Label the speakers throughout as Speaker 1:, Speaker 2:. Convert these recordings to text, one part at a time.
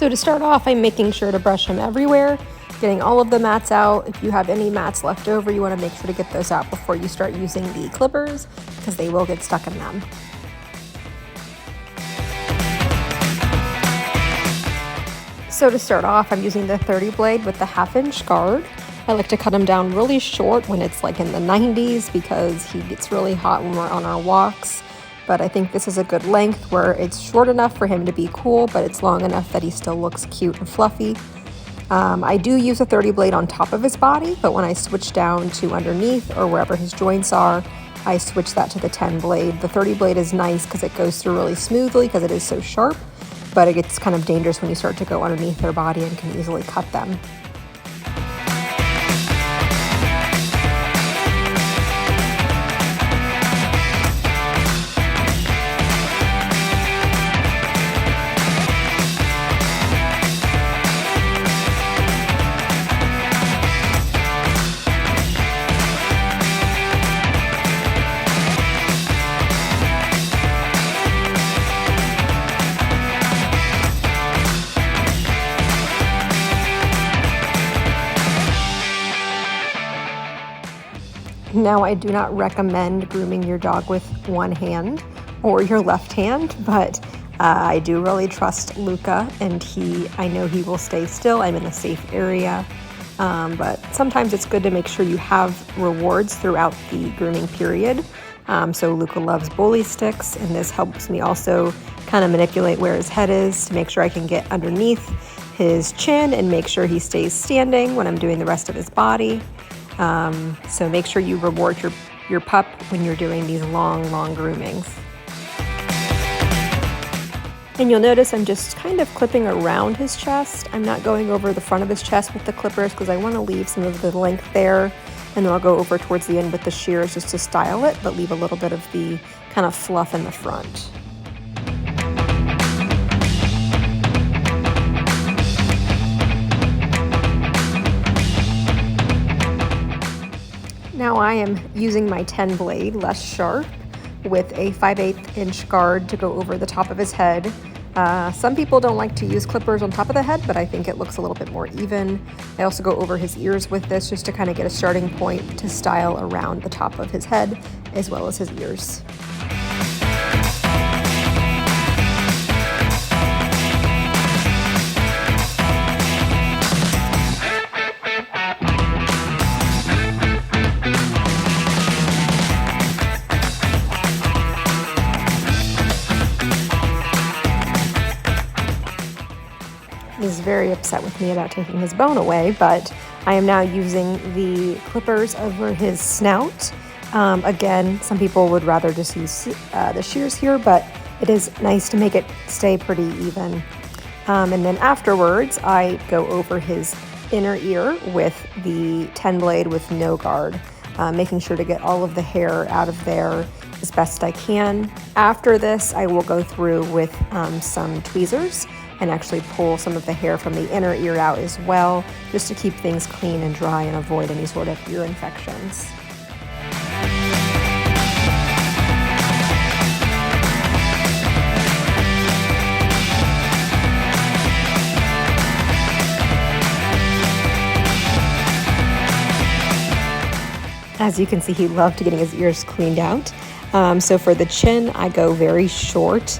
Speaker 1: So to start off, I'm making sure to brush him everywhere, getting all of the mats out. If you have any mats left over, you want to make sure to get those out before you start using the clippers because they will get stuck in them. So to start off, I'm using the 30 blade with the 1/2-inch guard. I like to cut him down really short when it's like in the 90s because he gets really hot when we're on our walks. But I think this is a good length where it's short enough for him to be cool, but it's long enough that he still looks cute and fluffy. I do use a 30 blade on top of his body, but when I switch down to underneath or wherever his joints are, I switch that to the 10 blade. The 30 blade is nice because it goes through really smoothly because it is so sharp, but it gets kind of dangerous when you start to go underneath their body and can easily cut them. Now, I do not recommend grooming your dog with one hand or your left hand, but I do really trust Luca, and I know he will stay still. I'm in a safe area, but sometimes it's good to make sure you have rewards throughout the grooming period. So Luca loves bully sticks, and this helps me also kind of manipulate where his head is to make sure I can get underneath his chin and make sure he stays standing when I'm doing the rest of his body. So make sure you reward your pup when you're doing these long groomings. And you'll notice I'm just kind of clipping around his chest. I'm not going over the front of his chest with the clippers because I want to leave some of the length there, and then I'll go over towards the end with the shears just to style it, but leave a little bit of the kind of fluff in the front. Now I am using my 10 blade, less sharp, with a 5/8 inch guard to go over the top of his head. Some people don't like to use clippers on top of the head, but I think it looks a little bit more even. I also go over his ears with this just to kind of get a starting point to style around the top of his head as well as his ears. Is very upset with me about taking his bone away, but I am now using the clippers over his snout. Again, some people would rather just use the shears here, but it is nice to make it stay pretty even. And then afterwards, I go over his inner ear with the 10 blade with no guard, making sure to get all of the hair out of there as best I can. After this, I will go through with some tweezers and actually pull some of the hair from the inner ear out as well, just to keep things clean and dry and avoid any sort of ear infections. As you can see, he loved getting his ears cleaned out. So for the chin, I go very short.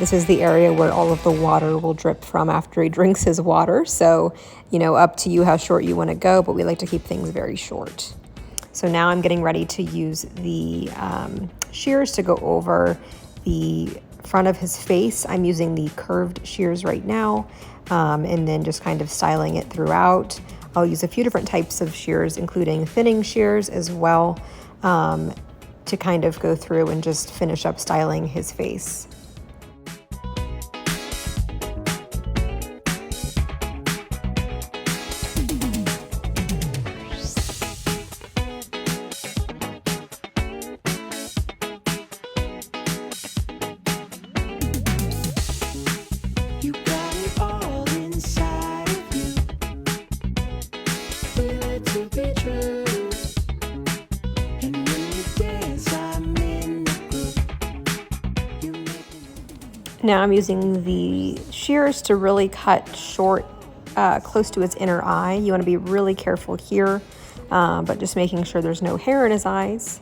Speaker 1: This is the area where all of the water will drip from after he drinks his water. So, up to you how short you want to go, but we like to keep things very short. So now I'm getting ready to use the shears to go over the front of his face. I'm using the curved shears right now, and then just kind of styling it throughout. I'll use a few different types of shears, including thinning shears as well, to kind of go through and just finish up styling his face. Now I'm using the shears to really cut short close to his inner eye. You want to be really careful here, but just making sure there's no hair in his eyes.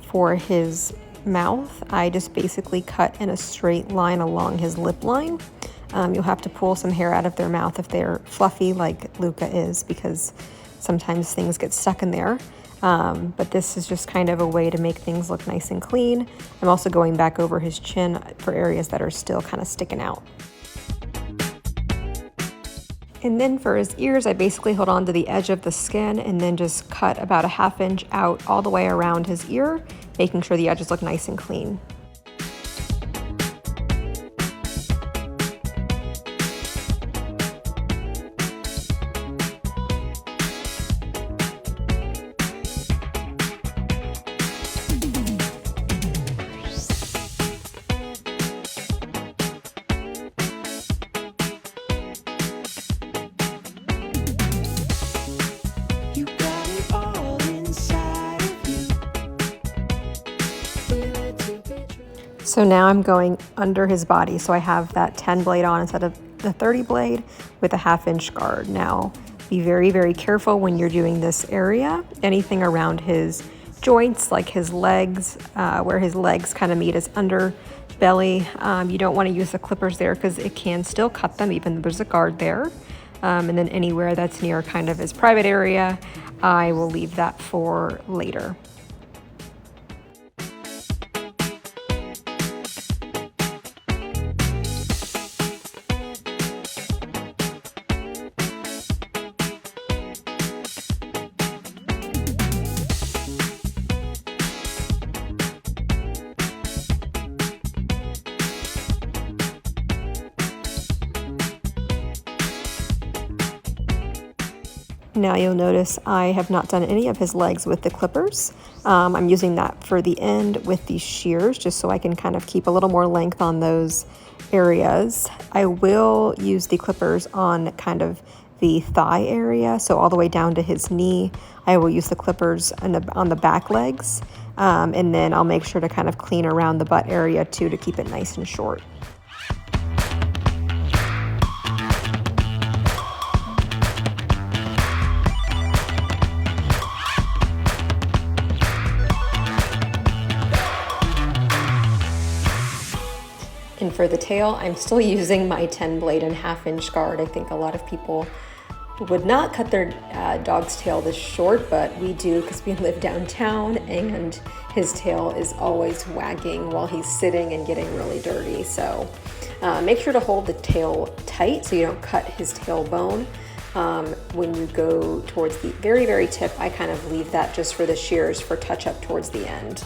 Speaker 1: For his mouth, I just basically cut in a straight line along his lip line. You'll have to pull some hair out of their mouth if they're fluffy like Luca is, because sometimes things get stuck in there. But this is just kind of a way to make things look nice and clean. I'm also going back over his chin for areas that are still kind of sticking out. And then for his ears, I basically hold on to the edge of the skin and then just cut about a 1/2 inch out all the way around his ear, making sure the edges look nice and clean. So now I'm going under his body. So I have that 10 blade on instead of the 30 blade with a 1/2 inch guard. Now be very, very careful when you're doing this area. Anything around his joints, like his legs, where his legs kind of meet his underbelly, you don't want to use the clippers there because it can still cut them even though there's a guard there. And then anywhere that's near kind of his private area, I will leave that for later. Now you'll notice I have not done any of his legs with the clippers. I'm using that for the end with these shears just so I can kind of keep a little more length on those areas. I will use the clippers on kind of the thigh area, so all the way down to his knee. I will use the clippers on the back legs, and then I'll make sure to kind of clean around the butt area too to keep it nice and short. And for the tail, I'm still using my 10 blade and 1/2 inch guard. I think a lot of people would not cut their dog's tail this short, but we do because we live downtown and his tail is always wagging while he's sitting and getting really dirty. So make sure to hold the tail tight so you don't cut his tailbone. When you go towards the very, very tip, I kind of leave that just for the shears for touch up towards the end.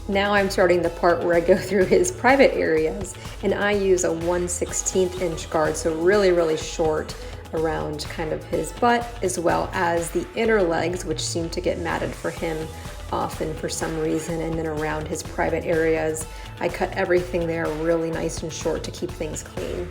Speaker 1: Now I'm starting the part where I go through his private areas, and I use a 1/16 inch guard, so really, really short around kind of his butt, as well as the inner legs, which seem to get matted for him often for some reason, and then around his private areas. I cut everything there really nice and short to keep things clean.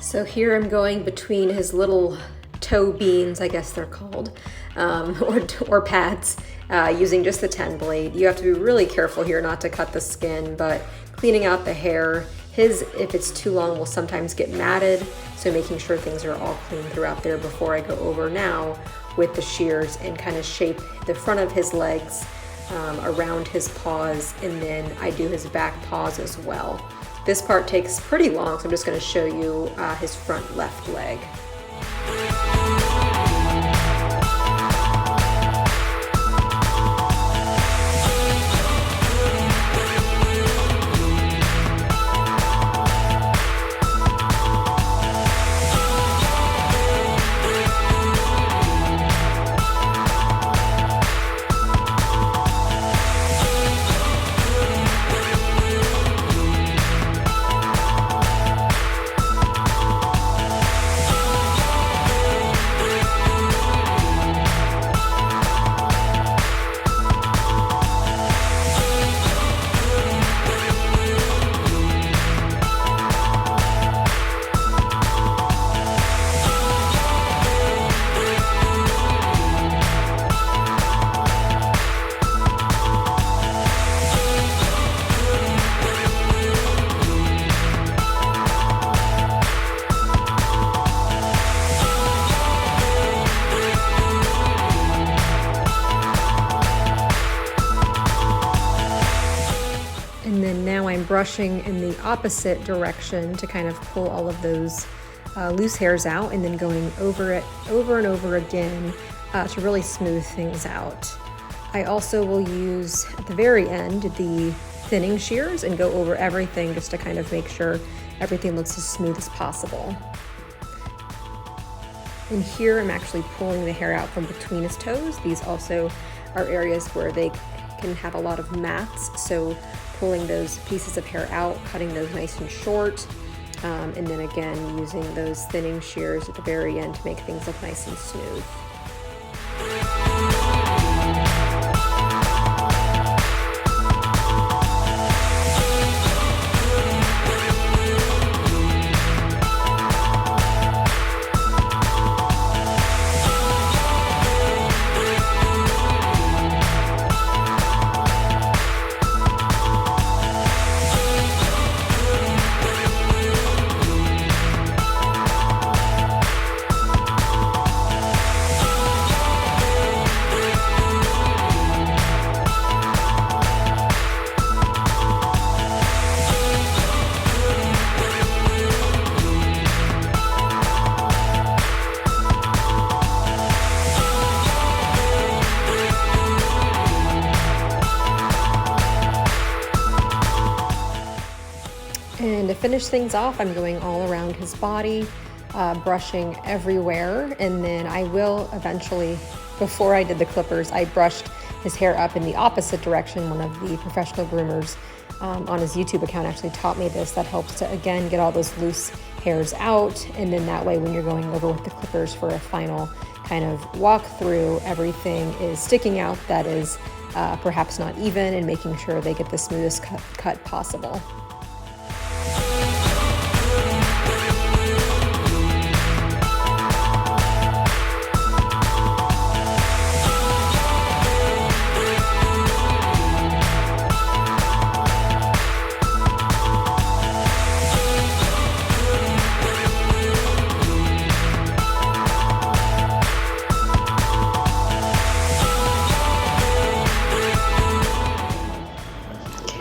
Speaker 1: So here I'm going between his little toe beans, I guess they're called, or pads, using just the 10 blade. You have to be really careful here not to cut the skin, but cleaning out the hair. His, if it's too long, will sometimes get matted, so making sure things are all clean throughout there before I go over now with the shears and kind of shape the front of his legs around his paws, and then I do his back paws as well. This part takes pretty long, so I'm just going to show you his front left leg. brushing in the opposite direction to kind of pull all of those loose hairs out, and then going over it over and over again to really smooth things out. I also will use at the very end the thinning shears and go over everything just to kind of make sure everything looks as smooth as possible. And here I'm actually pulling the hair out from between his toes. These also are areas where they can have a lot of mats, so pulling those pieces of hair out, cutting those nice and short, and then again using those thinning shears at the very end to make things look nice and smooth. And to finish things off, I'm going all around his body, brushing everywhere, and then I will eventually, before I did the clippers, I brushed his hair up in the opposite direction. One of the professional groomers on his YouTube account actually taught me this. That helps to, again, get all those loose hairs out, and then that way when you're going over with the clippers for a final kind of walk through, everything is sticking out that is perhaps not even, and making sure they get the smoothest cut possible.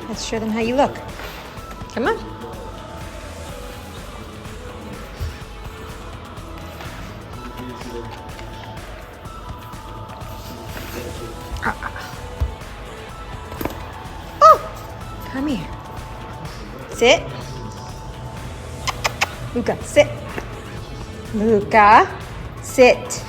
Speaker 1: Let's show them how you look. Come on. Oh, come here. Sit. Luca, sit. Luca, sit.